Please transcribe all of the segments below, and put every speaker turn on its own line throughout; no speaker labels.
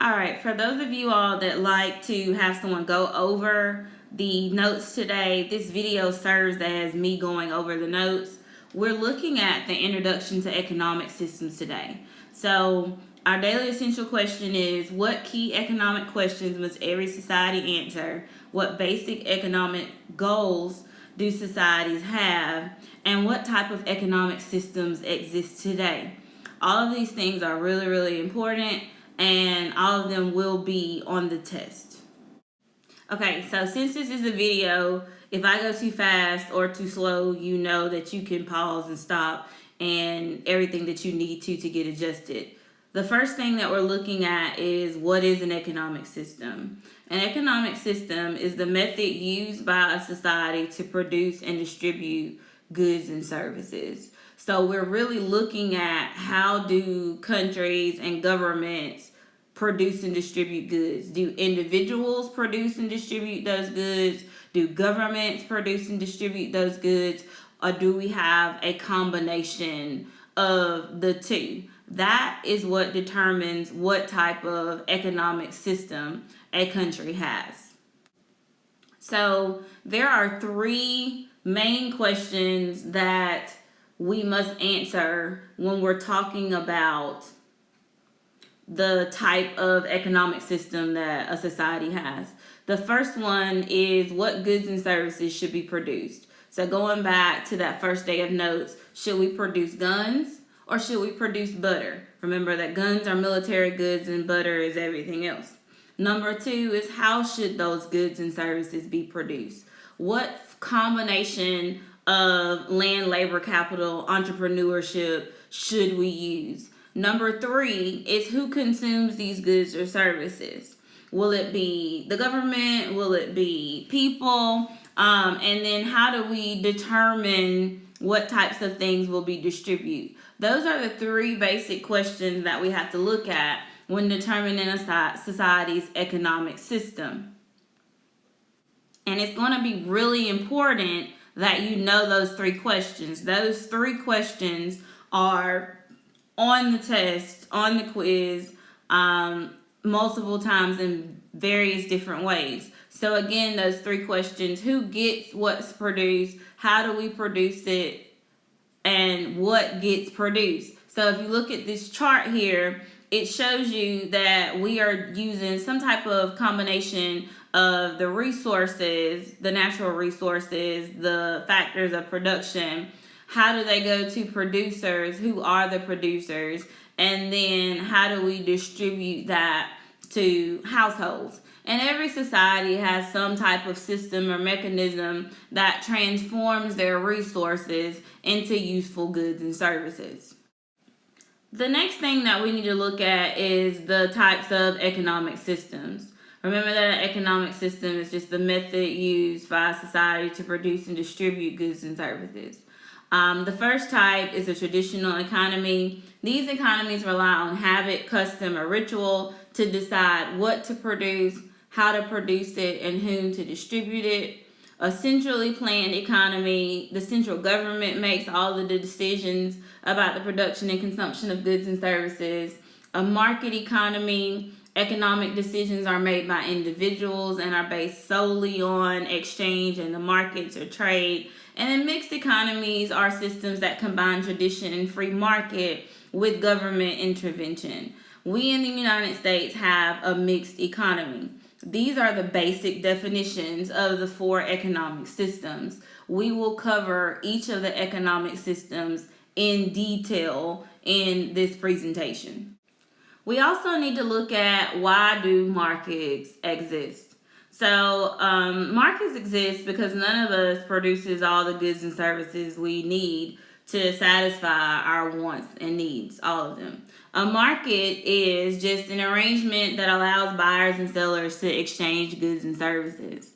All right, for those of you all that like to have someone go over the notes today, this video serves as me going over the notes. We're looking at the introduction to economic systems today. So our daily essential question is, what key economic questions must every society answer? What basic economic goals do societies have? And what type of economic systems exist today? All of these things are really, really important, and all of them will be on the test. Okay, so since this is a video, if I go too fast or too slow, you know that you can pause and stop and everything that you need to get adjusted. The first thing that we're looking at is, what is an economic system? An economic system is the method used by a society to produce and distribute goods and services. So we're really looking at, how do countries and governments produce and distribute goods? Do individuals produce and distribute those goods? Do governments produce and distribute those goods? Or do we have a combination of the two? That is what determines what type of economic system a country has. So there are three main questions that we must answer when we're talking about the type of economic system that a society has. The first one is, what goods and services should be produced? So going back to that first day of notes, should we produce guns or should we produce butter? Remember that guns are military goods and butter is everything else. Number two is, how should those goods and services be produced? What combination of land, labor, capital, entrepreneurship should we use? Number three is, who consumes these goods or services? Will it be the government? Will it be people? And then how do we determine what types of things will be distributed? Those are the three basic questions that we have to look at when determining a society's economic system. And it's going to be really important that you know those three questions. Those three questions are on the test, on the quiz, multiple times in various different ways. So again, those three questions: who gets what's produced, how do we produce it, and what gets produced. So if you look at this chart here, it shows you that we are using some type of combination of the resources, the natural resources, the factors of production. How do they go to producers? Who are the producers? And then how do we distribute that to households? And every society has some type of system or mechanism that transforms their resources into useful goods and services. The next thing that we need to look at is the types of economic systems. Remember that an economic system is just the method used by a society to produce and distribute goods and services. The first type is a traditional economy. These economies rely on habit, custom, or ritual to decide what to produce, how to produce it, and whom to distribute it. A centrally planned economy, the central government makes all of the decisions about the production and consumption of goods and services. A market economy, economic decisions are made by individuals and are based solely on exchange and the markets or trade. And then mixed economies are systems that combine tradition and free market with government intervention. We in the United States have a mixed economy. These are the basic definitions of the four economic systems. We will cover each of the economic systems in detail in this presentation. We also need to look at, why do markets exist? So markets exist because none of us produces all the goods and services we need to satisfy our wants and needs, all of them. A market is just an arrangement that allows buyers and sellers to exchange goods and services.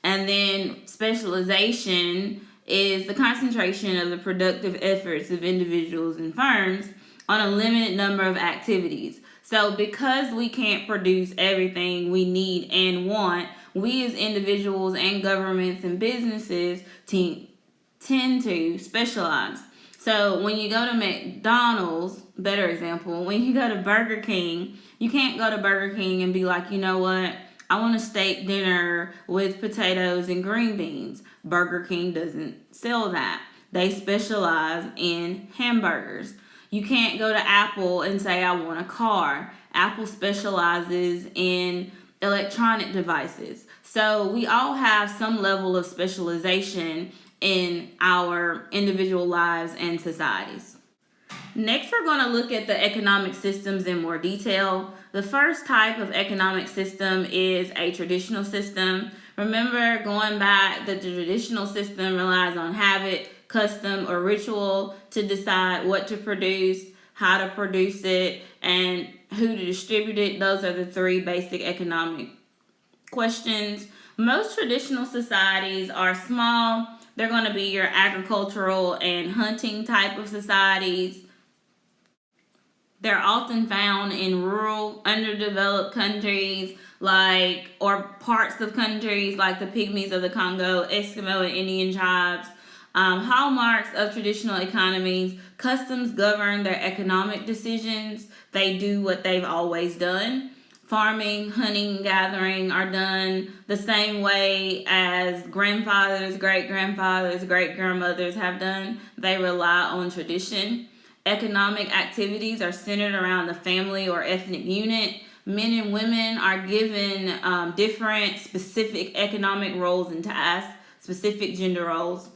And then specialization is the concentration of the productive efforts of individuals and firms on a limited number of activities. So because we can't produce everything we need and want, we as individuals and governments and businesses tend to specialize. So when you go to McDonald's, better example, when you go to Burger King, you can't go to Burger King and be like, you know what, I want a steak dinner with potatoes and green beans. Burger King doesn't sell that. They specialize in hamburgers. You can't go to Apple and say, I want a car. Apple specializes in electronic devices. So we all have some level of specialization in our individual lives and societies. Next, we're going to look at the economic systems in more detail. The first type of economic system is a traditional system. Remember, going back, the traditional system relies on habit, custom, or ritual to decide what to produce, how to produce it, and who to distribute it. Those are the three basic economic questions. Most traditional societies are small. They're going to be your agricultural and hunting type of societies. They're often found in rural, underdeveloped countries or parts of countries like the Pygmies of the Congo, Eskimo and Indian tribes. Hallmarks of traditional economies: customs govern their economic decisions. They do what they've always done. Farming, hunting, gathering are done the same way as grandfathers, great-grandfathers, great-grandmothers have done. They rely on tradition. Economic activities are centered around the family or ethnic unit. Men and women are given different specific economic roles and tasks, specific gender roles.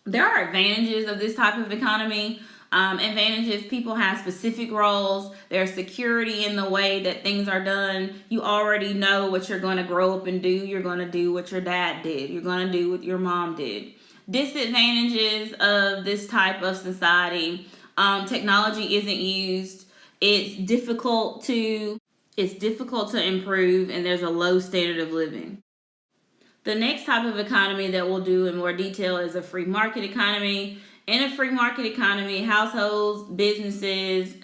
There are advantages of this type of economy. Advantages: people have specific roles. There's security in the way that things are done. You already know what you're going to grow up and do. You're going to do what your dad did. You're going to do what your mom did. Disadvantages of this type of society: technology isn't used. It's difficult to improve, and there's a low standard of living. The next type of economy that we'll do in more detail is a free market economy. In a free market economy, households, businesses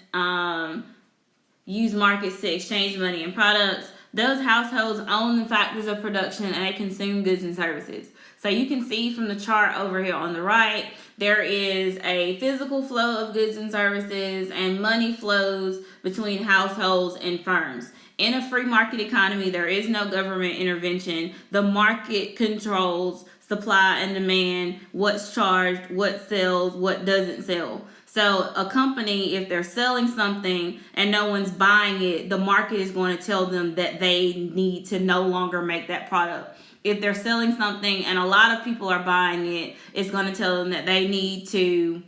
use markets to exchange money and products. Those households own the factors of production and they consume goods and services. So you can see from the chart over here on the right, there is a physical flow of goods and services, and money flows between households and firms. In a free market economy, there is no government intervention. The market controls supply and demand, what's charged, what sells, what doesn't sell. So a company, if they're selling something and no one's buying it, the market is going to tell them that they need to no longer make that product. If they're selling something and a lot of people are buying it, it's going to tell them that they need to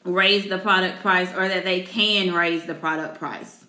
raise the product price, or that they can raise the product price.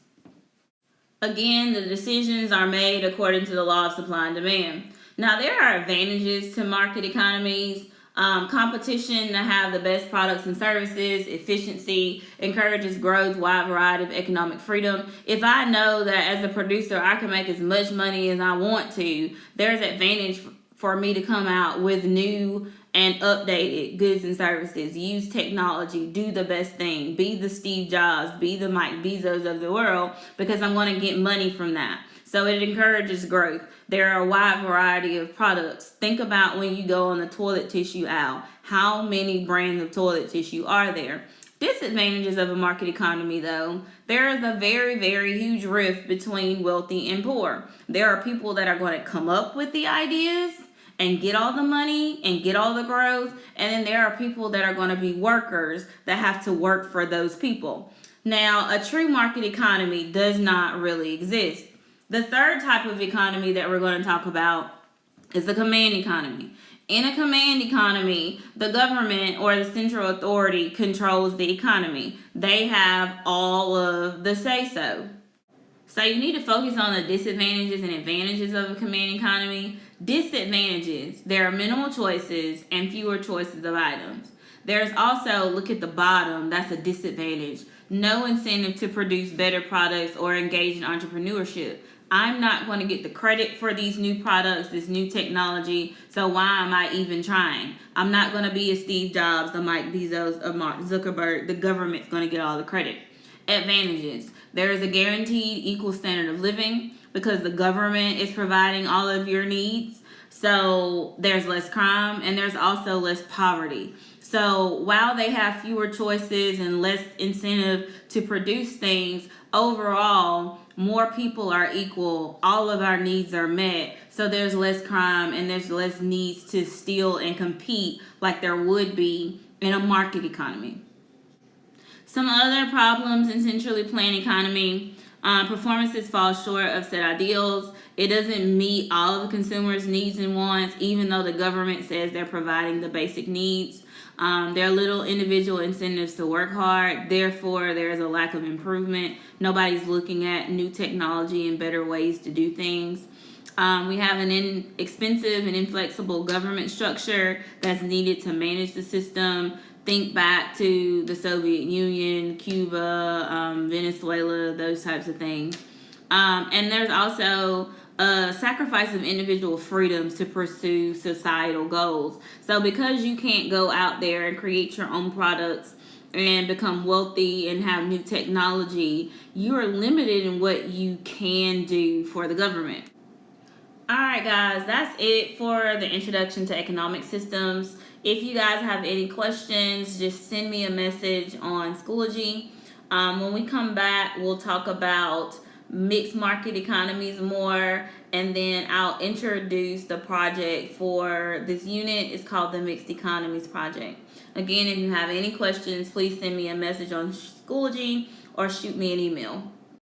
Again, the decisions are made according to the law of supply and demand. Now, there are advantages to market economies. Competition to have the best products and services. Efficiency encourages growth, wide variety of economic freedom. If I know that as a producer I can make as much money as I want to, there's advantage for me to come out with new and updated goods and services. Use technology, do the best thing, be the Steve Jobs, be the Mike Bezos of the world, because I'm going to get money from that. So it encourages growth. There are a wide variety of products. Think about when you go on the toilet tissue aisle. How many brands of toilet tissue are there? Disadvantages of a market economy, though: there is a very, very huge rift between wealthy and poor. There are people that are going to come up with the ideas and get all the money and get all the growth, and then there are people that are going to be workers that have to work for those people. Now, a true market economy does not really exist. The third type of economy that we're going to talk about is the command economy. In a command economy, the government or the central authority controls the economy. They have all of the say-so. So you need to focus on the disadvantages and advantages of a command economy. Disadvantages: there are minimal choices and fewer choices of items. There's also, look at the bottom, that's a disadvantage: no incentive to produce better products or engage in entrepreneurship. I'm not going to get the credit for these new products, this new technology, so why am I even trying? I'm not going to be a Steve Jobs, a Mike Bezos, a Mark Zuckerberg. The government's going to get all the credit. Advantages: there is a guaranteed equal standard of living because the government is providing all of your needs. So there's less crime and there's also less poverty. So while they have fewer choices and less incentive to produce things, overall, more people are equal. All of our needs are met. So there's less crime and there's less needs to steal and compete like there would be in a market economy. Some other problems in centrally planned economy: performances fall short of set ideals. It doesn't meet all of the consumers' needs and wants, even though the government says they're providing the basic needs. There are little individual incentives to work hard. Therefore, there is a lack of improvement. Nobody's looking at new technology and better ways to do things. We have an inexpensive and inflexible government structure that's needed to manage the system. Think back to the Soviet Union, Cuba, Venezuela, those types of things. And there's also a sacrifice of individual freedoms to pursue societal goals. So because you can't go out there and create your own products and become wealthy and have new technology, you are limited in what you can do for the government. Alright guys, that's it for the introduction to economic systems. If you guys have any questions, just send me a message on Schoology. When we come back, we'll talk about mixed market economies more, and then I'll introduce the project for this unit. It's called the Mixed Economies Project. Again, if you have any questions, please send me a message on Schoology or shoot me an email.